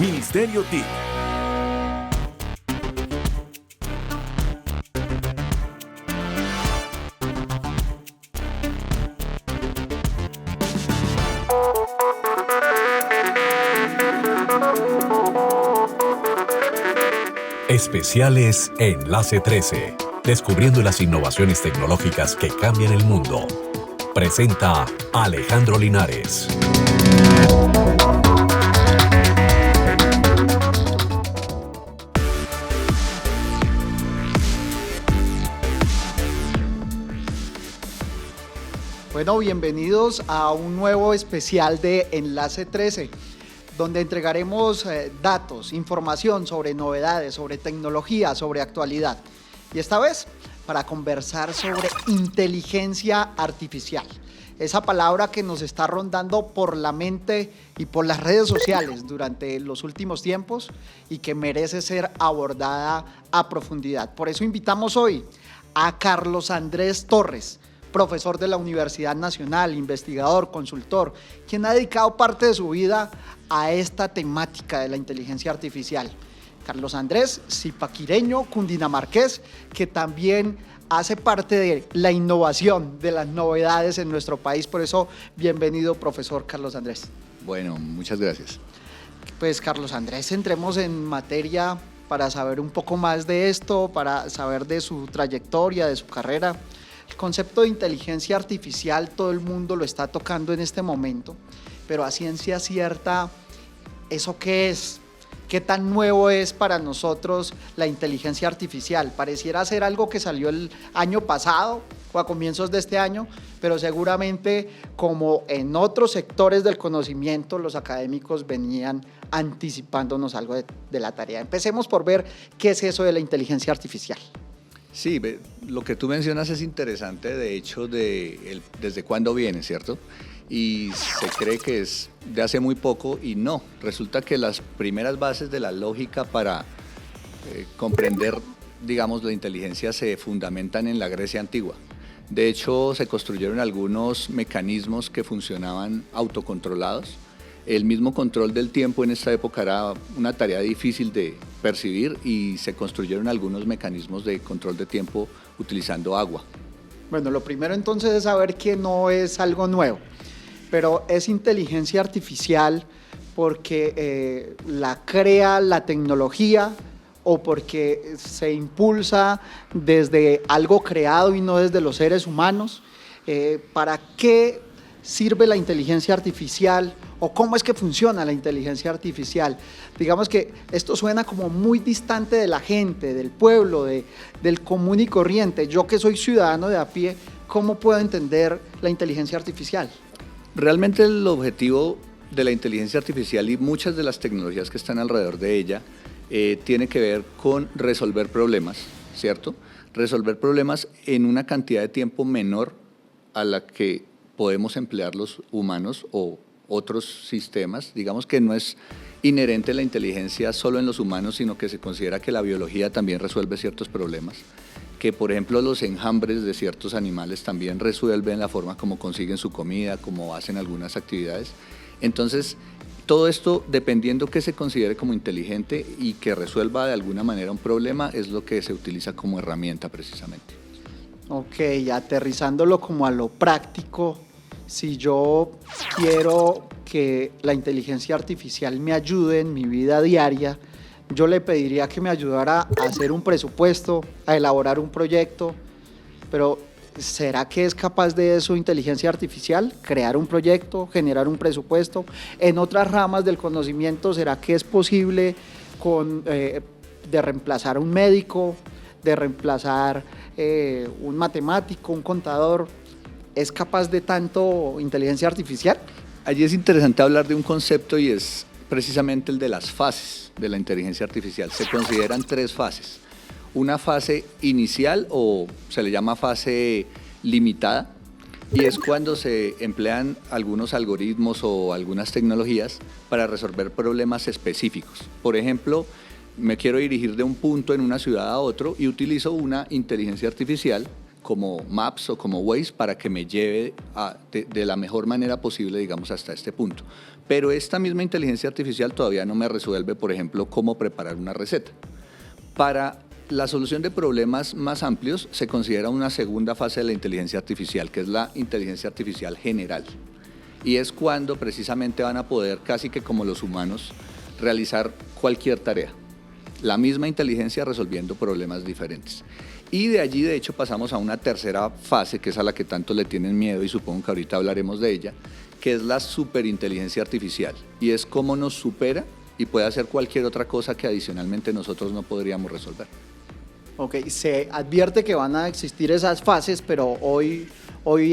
Ministerio TIC. Especiales Enlace 13, descubriendo las innovaciones tecnológicas que cambian el mundo. Presenta Alejandro Linares. Bueno, bienvenidos a un nuevo especial de Enlace 13, donde entregaremos datos, información sobre novedades, sobre tecnología, sobre actualidad. Y esta vez para conversar sobre inteligencia artificial. Esa palabra que nos está rondando por la mente y por las redes sociales durante los últimos tiempos y que merece ser abordada a profundidad. Por eso invitamos hoy a Carlos Andrés Torres, profesor de la Universidad Nacional, investigador, consultor, quien ha dedicado parte de su vida a esta temática de la inteligencia artificial. Carlos Andrés, zipaquireño, cundinamarqués, que también hace parte de la innovación, de las novedades en nuestro país. Por eso, bienvenido, profesor Carlos Andrés. Bueno, muchas gracias. Pues, Carlos Andrés, entremos en materia para saber un poco más de esto, para saber de su trayectoria, de su carrera. El concepto de inteligencia artificial todo el mundo lo está tocando en este momento, pero a ciencia cierta, ¿eso qué es? ¿Qué tan nuevo es para nosotros la inteligencia artificial? Pareciera ser algo que salió el año pasado o a comienzos de este año, pero seguramente, como en otros sectores del conocimiento, los académicos venían anticipándonos algo de la tarea. Empecemos por ver qué es eso de la inteligencia artificial. Sí, lo que tú mencionas es interesante, de hecho, desde cuándo viene, ¿cierto? Y se cree que es de hace muy poco y no. Resulta que las primeras bases de la lógica para comprender, digamos, la inteligencia se fundamentan en la Grecia antigua. De hecho, se construyeron algunos mecanismos que funcionaban autocontrolados. El mismo control del tiempo en esta época era una tarea difícil de percibir y se construyeron algunos mecanismos de control de tiempo utilizando agua. Bueno, lo primero entonces es saber que no es algo nuevo, pero es inteligencia artificial porque la crea la tecnología o porque se impulsa desde algo creado y no desde los seres humanos. ¿Para qué sirve la inteligencia artificial o cómo es que funciona la inteligencia artificial? Digamos que esto suena como muy distante de la gente, del pueblo, del común y corriente. Yo que soy ciudadano de a pie, ¿cómo puedo entender la inteligencia artificial? Realmente el objetivo de la inteligencia artificial y muchas de las tecnologías que están alrededor de ella tiene que ver con resolver problemas, ¿cierto? Resolver problemas en una cantidad de tiempo menor a la que podemos emplear los humanos o otros sistemas. Digamos que no es inherente la inteligencia solo en los humanos, sino que se considera que la biología también resuelve ciertos problemas, que por ejemplo los enjambres de ciertos animales también resuelven la forma como consiguen su comida, como hacen algunas actividades. Entonces, todo esto, dependiendo que se considere como inteligente y que resuelva de alguna manera un problema, es lo que se utiliza como herramienta precisamente. Ok, aterrizándolo como a lo práctico, si yo quiero que la inteligencia artificial me ayude en mi vida diaria, yo le pediría que me ayudara a hacer un presupuesto, a elaborar un proyecto, pero ¿será que es capaz de eso inteligencia artificial? ¿Crear un proyecto, generar un presupuesto? En otras ramas del conocimiento, ¿será que es posible de reemplazar a un médico, de reemplazar un matemático, un contador? ¿Es capaz de tanto inteligencia artificial? Allí es interesante hablar de un concepto y es precisamente el de las fases de la inteligencia artificial. Se consideran 3 fases. Una fase inicial o se le llama fase limitada y es cuando se emplean algunos algoritmos o algunas tecnologías para resolver problemas específicos. Por ejemplo, me quiero dirigir de un punto en una ciudad a otro y utilizo una inteligencia artificial como Maps o como Waze para que me lleve de la mejor manera posible, digamos, hasta este punto. Pero esta misma inteligencia artificial todavía no me resuelve, por ejemplo, cómo preparar una receta. Para la solución de problemas más amplios se considera una segunda fase de la inteligencia artificial, que es la inteligencia artificial general. Y es cuando precisamente van a poder, casi que como los humanos, realizar cualquier tarea. La misma inteligencia resolviendo problemas diferentes. Y de allí, de hecho, pasamos a una tercera fase, que es a la que tanto le tienen miedo, y supongo que ahorita hablaremos de ella, que es la superinteligencia artificial. Y es cómo nos supera y puede hacer cualquier otra cosa que adicionalmente nosotros no podríamos resolver. Ok, se advierte que van a existir esas fases, pero hoy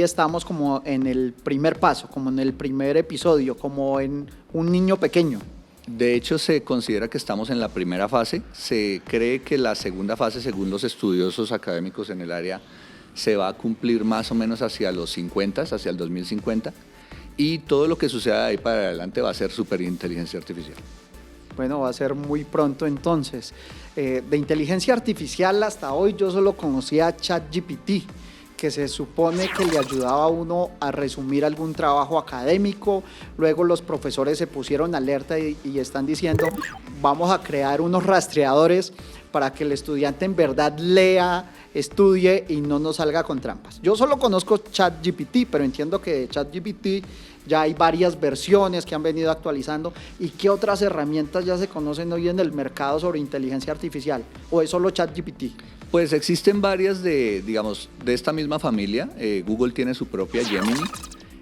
estamos como en el primer paso, como en el primer episodio, como en un niño pequeño. De hecho, se considera que estamos en la primera fase. Se cree que la segunda fase, según los estudiosos académicos en el área, se va a cumplir más o menos hacia los 50, hacia el 2050, y todo lo que suceda de ahí para adelante va a ser superinteligencia artificial. Bueno, va a ser muy pronto entonces. De inteligencia artificial hasta hoy yo solo conocía ChatGPT, que se supone que le ayudaba a uno a resumir algún trabajo académico. Luego los profesores se pusieron alerta y están diciendo, vamos a crear unos rastreadores para que el estudiante en verdad lea, estudie y no nos salga con trampas. Yo solo conozco ChatGPT, pero entiendo que de ChatGPT ya hay varias versiones que han venido actualizando. ¿Y qué otras herramientas ya se conocen hoy en el mercado sobre inteligencia artificial? ¿O es solo ChatGPT? Pues existen varias de esta misma familia. Google tiene su propia Gemini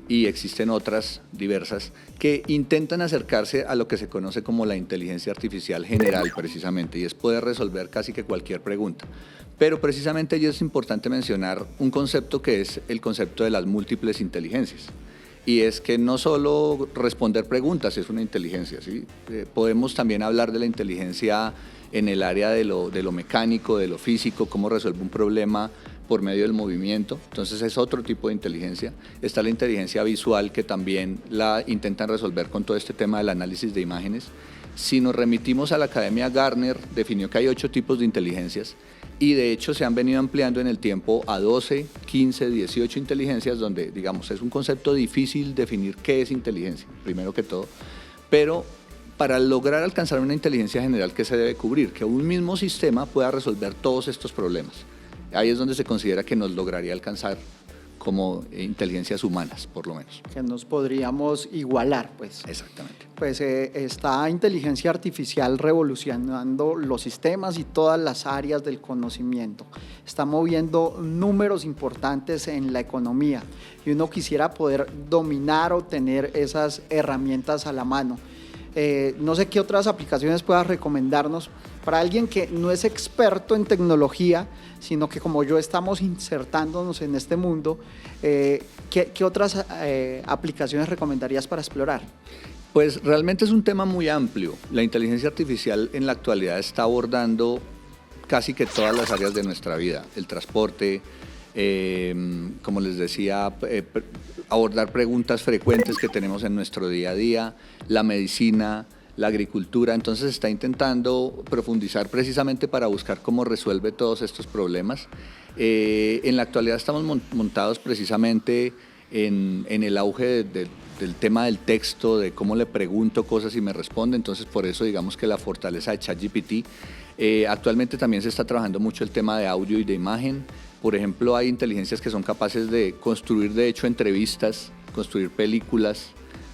y existen otras diversas que intentan acercarse a lo que se conoce como la inteligencia artificial general precisamente, y es poder resolver casi que cualquier pregunta. Pero precisamente allí es importante mencionar un concepto que es el concepto de las múltiples inteligencias. Y es que no solo responder preguntas es una inteligencia, ¿sí? Podemos también hablar de la inteligencia en el área de lo mecánico, de lo físico, cómo resuelve un problema por medio del movimiento. Entonces es otro tipo de inteligencia. Está la inteligencia visual, que también la intentan resolver con todo este tema del análisis de imágenes. Si nos remitimos a la Academia Gartner, definió que hay 8 tipos de inteligencias, y de hecho se han venido ampliando en el tiempo a 12, 15, 18 inteligencias, donde, digamos, es un concepto difícil definir qué es inteligencia, primero que todo, pero para lograr alcanzar una inteligencia general, ¿qué se debe cubrir? Que un mismo sistema pueda resolver todos estos problemas. Ahí es donde se considera que nos lograría alcanzar como inteligencias humanas, por lo menos. Que nos podríamos igualar, pues. Exactamente. Pues está inteligencia artificial revolucionando los sistemas y todas las áreas del conocimiento. Está moviendo números importantes en la economía y uno quisiera poder dominar o tener esas herramientas a la mano. No sé qué otras aplicaciones puedas recomendarnos para alguien que no es experto en tecnología, sino que como yo estamos insertándonos en este mundo. ¿Qué otras aplicaciones recomendarías para explorar? Pues realmente es un tema muy amplio. La inteligencia artificial en la actualidad está abordando casi que todas las áreas de nuestra vida. El transporte, como les decía, abordar preguntas frecuentes que tenemos en nuestro día a día, la medicina, la agricultura. Entonces está intentando profundizar precisamente para buscar cómo resuelve todos estos problemas. En la actualidad estamos montados precisamente en el auge del tema del texto, de cómo le pregunto cosas y me responde. Entonces por eso digamos que la fortaleza de ChatGPT. Actualmente también se está trabajando mucho el tema de audio y de imagen. Por ejemplo, hay inteligencias que son capaces de construir, de hecho, entrevistas, construir películas,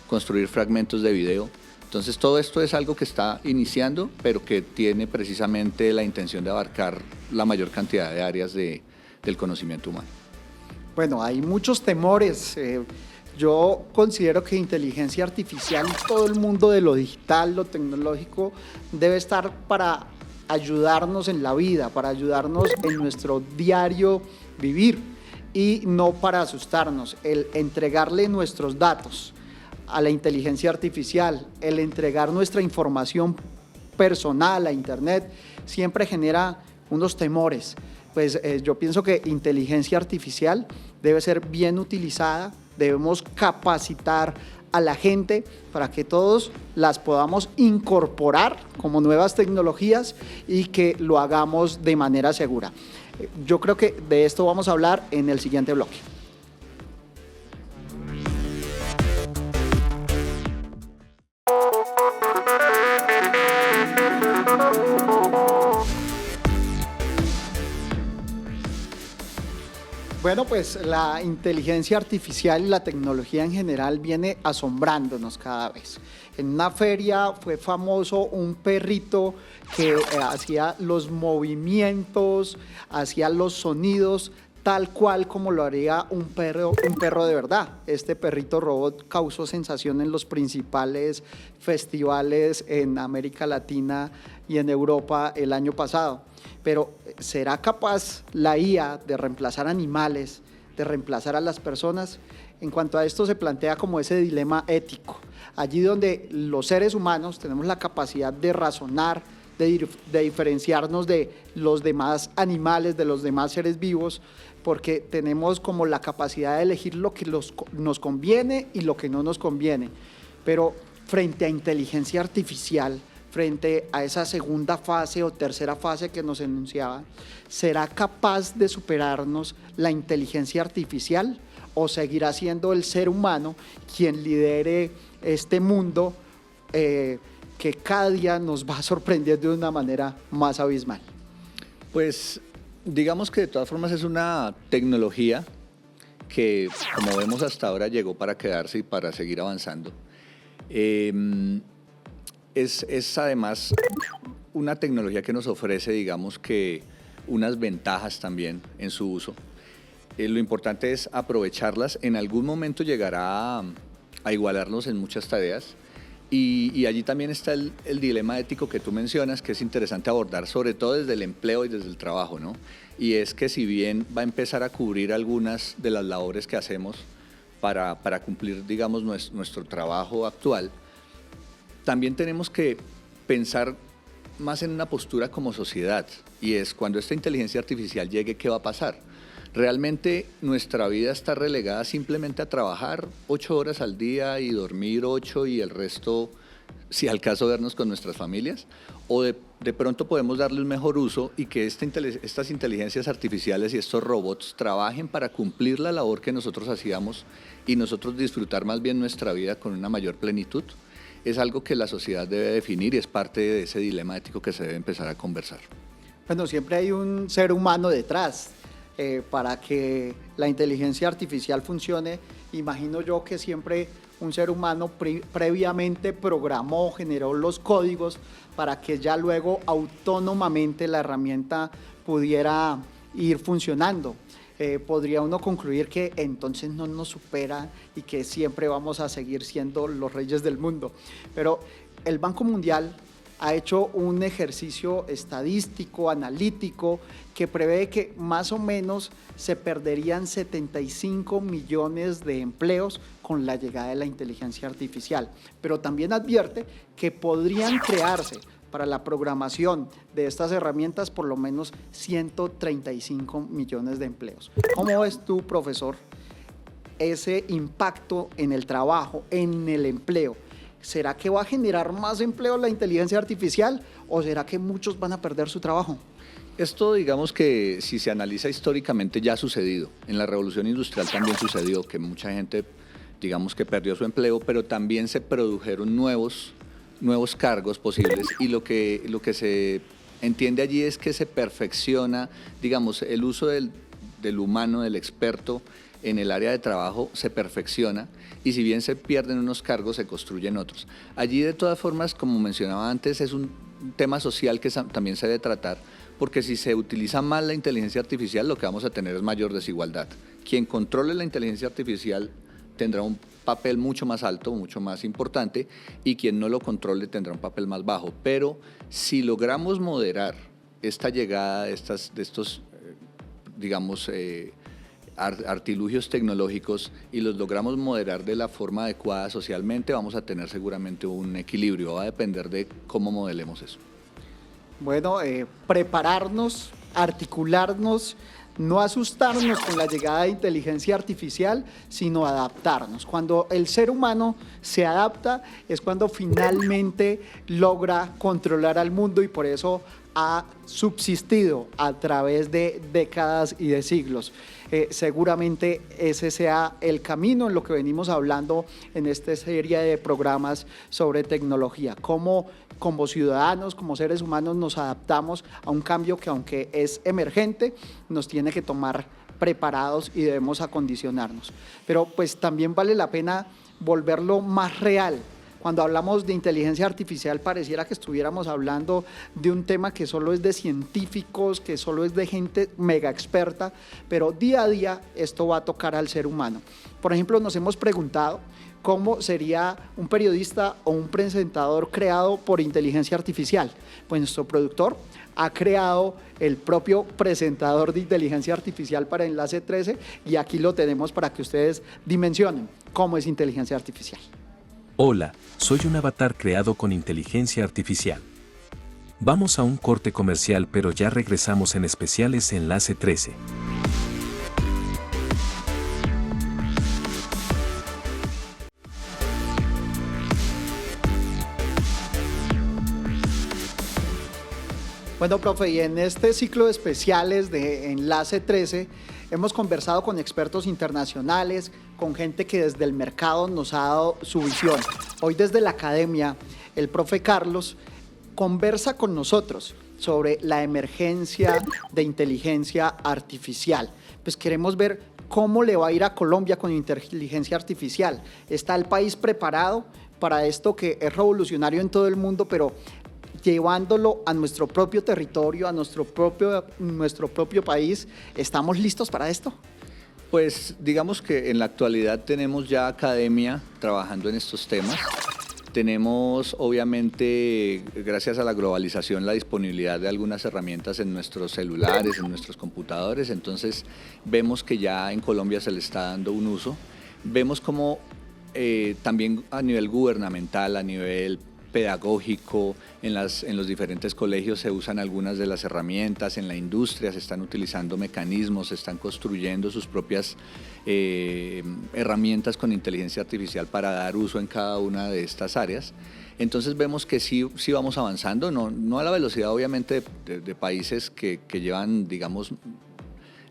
construir fragmentos de video. Entonces, todo esto es algo que está iniciando, pero que tiene precisamente la intención de abarcar la mayor cantidad de áreas del conocimiento humano. Bueno, hay muchos temores. Yo considero que inteligencia artificial y todo el mundo de lo digital, lo tecnológico, debe estar para ayudarnos en la vida, para ayudarnos en nuestro diario vivir y no para asustarnos. El entregarle nuestros datos a la inteligencia artificial, el entregar nuestra información personal a Internet, siempre genera unos temores. Pues yo pienso que inteligencia artificial debe ser bien utilizada, debemos capacitar a la gente para que todos las podamos incorporar como nuevas tecnologías y que lo hagamos de manera segura. Yo creo que de esto vamos a hablar en el siguiente bloque. Bueno, pues la inteligencia artificial y la tecnología en general viene asombrándonos cada vez. En una feria fue famoso un perrito que hacía los movimientos, hacía los sonidos, tal cual como lo haría un perro de verdad. Este perrito robot causó sensación en los principales festivales en América Latina y en Europa el año pasado. Pero ¿será capaz la IA de reemplazar animales, de reemplazar a las personas? En cuanto a esto se plantea como ese dilema ético. Allí donde los seres humanos tenemos la capacidad de razonar, de diferenciarnos de los demás animales, de los demás seres vivos, porque tenemos como la capacidad de elegir lo que nos conviene y lo que no nos conviene. Pero frente a inteligencia artificial, frente a esa segunda fase o tercera fase que nos enunciaba, ¿será capaz de superarnos la inteligencia artificial o seguirá siendo el ser humano quien lidere este mundo que cada día nos va sorprendiendo de una manera más abismal? Pues digamos que de todas formas es una tecnología que, como vemos hasta ahora, llegó para quedarse y para seguir avanzando. Es además una tecnología que nos ofrece, digamos que, unas ventajas también en su uso. Lo importante es aprovecharlas. En algún momento llegará a igualarnos en muchas tareas y allí también está el dilema ético que tú mencionas, que es interesante abordar, sobre todo desde el empleo y desde el trabajo, ¿no? Y es que si bien va a empezar a cubrir algunas de las labores que hacemos para cumplir, digamos, nuestro trabajo actual, también tenemos que pensar más en una postura como sociedad, y es cuando esta inteligencia artificial llegue, ¿qué va a pasar? ¿Realmente nuestra vida está relegada simplemente a trabajar 8 horas al día y dormir 8 y el resto, si al caso, vernos con nuestras familias? ¿O de pronto podemos darle un mejor uso y que estas inteligencias artificiales y estos robots trabajen para cumplir la labor que nosotros hacíamos y nosotros disfrutar más bien nuestra vida con una mayor plenitud? Es algo que la sociedad debe definir y es parte de ese dilema ético que se debe empezar a conversar. Bueno, siempre hay un ser humano detrás para que la inteligencia artificial funcione. Imagino yo que siempre un ser humano previamente programó, generó los códigos para que ya luego autónomamente la herramienta pudiera ir funcionando. Podría uno concluir que entonces no nos supera y que siempre vamos a seguir siendo los reyes del mundo. Pero el Banco Mundial ha hecho un ejercicio estadístico, analítico, que prevé que más o menos se perderían 75 millones de empleos con la llegada de la inteligencia artificial. Pero también advierte que podrían crearse para la programación de estas herramientas por lo menos 135 millones de empleos. ¿Cómo ves tú, profesor, ese impacto en el trabajo, en el empleo? ¿Será que va a generar más empleo la inteligencia artificial o será que muchos van a perder su trabajo? Esto, digamos que si se analiza históricamente, ya ha sucedido. En la Revolución Industrial también sucedió que mucha gente, digamos que perdió su empleo, pero también se produjeron nuevos cargos posibles y lo que se entiende allí es que se perfecciona, digamos, el uso del humano, del experto en el área de trabajo se perfecciona y si bien se pierden unos cargos, se construyen otros. Allí, de todas formas, como mencionaba antes, es un tema social que también se debe tratar, porque si se utiliza mal la inteligencia artificial, lo que vamos a tener es mayor desigualdad. Quien controle la inteligencia artificial tendrá un papel mucho más alto, mucho más importante, y quien no lo controle tendrá un papel más bajo. Pero si logramos moderar esta llegada de estos digamos, artilugios tecnológicos y los logramos moderar de la forma adecuada socialmente, vamos a tener seguramente un equilibrio. Va a depender de cómo modelemos eso. Bueno, prepararnos, articularnos, no asustarnos con la llegada de inteligencia artificial, sino adaptarnos. Cuando el ser humano se adapta es cuando finalmente logra controlar al mundo y por eso ha subsistido a través de décadas y de siglos. Seguramente ese sea el camino en lo que venimos hablando en esta serie de programas sobre tecnología, cómo como ciudadanos, como seres humanos nos adaptamos a un cambio que, aunque es emergente, nos tiene que tomar preparados y debemos acondicionarnos. Pero pues también vale la pena volverlo más real. Cuando hablamos de inteligencia artificial pareciera que estuviéramos hablando de un tema que solo es de científicos, que solo es de gente mega experta, pero día a día esto va a tocar al ser humano. Por ejemplo, nos hemos preguntado cómo sería un periodista o un presentador creado por inteligencia artificial. Pues nuestro productor ha creado el propio presentador de inteligencia artificial para Enlace 13 y aquí lo tenemos para que ustedes dimensionen cómo es inteligencia artificial. Hola, soy un avatar creado con inteligencia artificial. Vamos a un corte comercial, pero ya regresamos en especiales Enlace 13. Bueno, profe, y en este ciclo de especiales de Enlace 13 hemos conversado con expertos internacionales, con gente que desde el mercado nos ha dado su visión. Hoy desde la academia, el profe Carlos conversa con nosotros sobre la emergencia de inteligencia artificial. Pues queremos ver cómo le va a ir a Colombia con inteligencia artificial. ¿Está el país preparado para esto que es revolucionario en todo el mundo, pero llevándolo a nuestro propio territorio, a nuestro propio país? ¿Estamos listos para esto? Pues digamos que en la actualidad tenemos ya academia trabajando en estos temas. Tenemos, obviamente, gracias a la globalización, la disponibilidad de algunas herramientas en nuestros celulares, en nuestros computadores. Entonces, vemos que ya en Colombia se le está dando un uso. Vemos como también a nivel gubernamental, a nivel pedagógico, en los diferentes colegios se usan algunas de las herramientas, en la industria se están utilizando mecanismos, se están construyendo sus propias herramientas con inteligencia artificial para dar uso en cada una de estas áreas. Entonces vemos que sí vamos avanzando, no a la velocidad obviamente de países que llevan, digamos,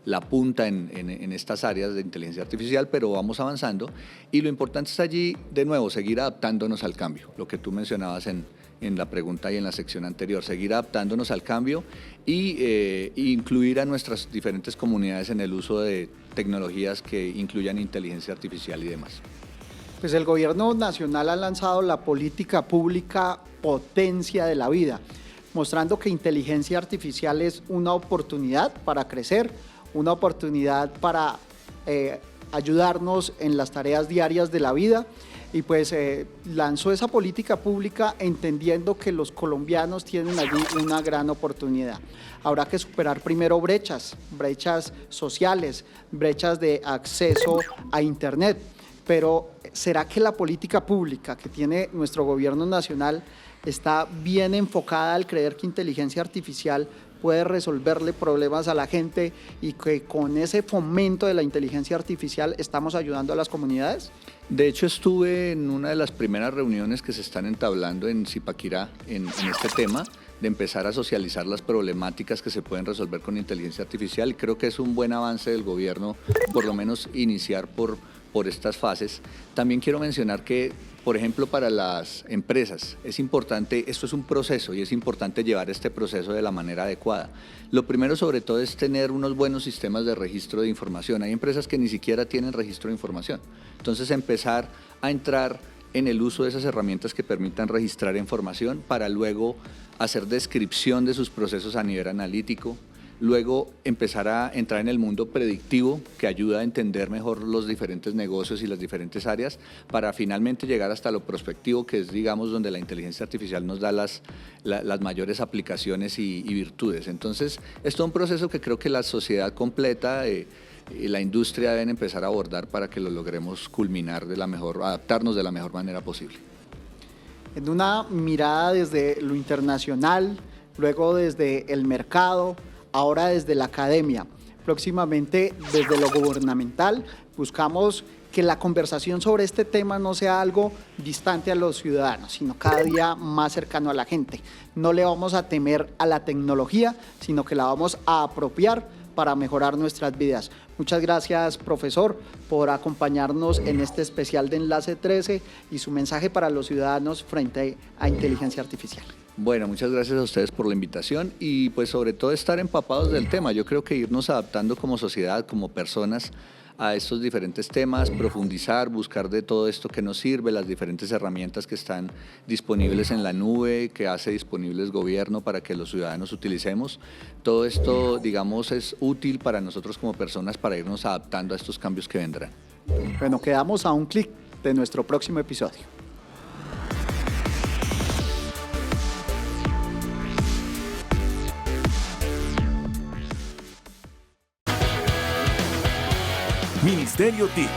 la punta en estas áreas de inteligencia artificial, pero vamos avanzando y lo importante es allí, de nuevo, seguir adaptándonos al cambio, lo que tú mencionabas en la pregunta y en la sección anterior, seguir adaptándonos al cambio y incluir a nuestras diferentes comunidades en el uso de tecnologías que incluyan inteligencia artificial y demás. Pues el gobierno nacional ha lanzado la política pública Potencia de la Vida, mostrando que inteligencia artificial es una oportunidad para crecer, una oportunidad para ayudarnos en las tareas diarias de la vida y pues lanzó esa política pública entendiendo que los colombianos tienen allí una gran oportunidad. Habrá que superar primero brechas sociales, brechas de acceso a Internet, pero ¿será que la política pública que tiene nuestro gobierno nacional está bien enfocada al creer que inteligencia artificial puede resolverle problemas a la gente y que con ese fomento de la inteligencia artificial estamos ayudando a las comunidades? De hecho, estuve en una de las primeras reuniones que se están entablando en Zipaquirá en este tema, de empezar a socializar las problemáticas que se pueden resolver con inteligencia artificial, y creo que es un buen avance del gobierno, por lo menos iniciar por estas fases. También quiero mencionar que, por ejemplo, para las empresas es importante, esto es un proceso y es importante llevar este proceso de la manera adecuada. Lo primero sobre todo es tener unos buenos sistemas de registro de información. Hay empresas que ni siquiera tienen registro de información. Entonces empezar a entrar en el uso de esas herramientas que permitan registrar información para luego hacer descripción de sus procesos a nivel analítico, luego empezar a entrar en el mundo predictivo que ayuda a entender mejor los diferentes negocios y las diferentes áreas para finalmente llegar hasta lo prospectivo, que es, digamos, donde la inteligencia artificial nos da las mayores aplicaciones y virtudes. Entonces, es todo un proceso que creo que la sociedad completa y la industria deben empezar a abordar para que lo logremos culminar adaptarnos de la mejor manera posible. En una mirada desde lo internacional, luego desde el mercado, ahora desde la academia, próximamente desde lo gubernamental, buscamos que la conversación sobre este tema no sea algo distante a los ciudadanos, sino cada día más cercano a la gente. No le vamos a temer a la tecnología, sino que la vamos a apropiar para mejorar nuestras vidas. Muchas gracias, profesor, por acompañarnos en este especial de Enlace 13 y su mensaje para los ciudadanos frente a inteligencia artificial. Bueno, muchas gracias a ustedes por la invitación y pues sobre todo estar empapados del tema. Yo creo que irnos adaptando como sociedad, como personas, a estos diferentes temas, profundizar, buscar de todo esto que nos sirve, las diferentes herramientas que están disponibles en la nube, que hace disponibles el gobierno para que los ciudadanos utilicemos. Todo esto, digamos, es útil para nosotros como personas para irnos adaptando a estos cambios que vendrán. Bueno, quedamos a un clic de nuestro próximo episodio. Ministerio TIC,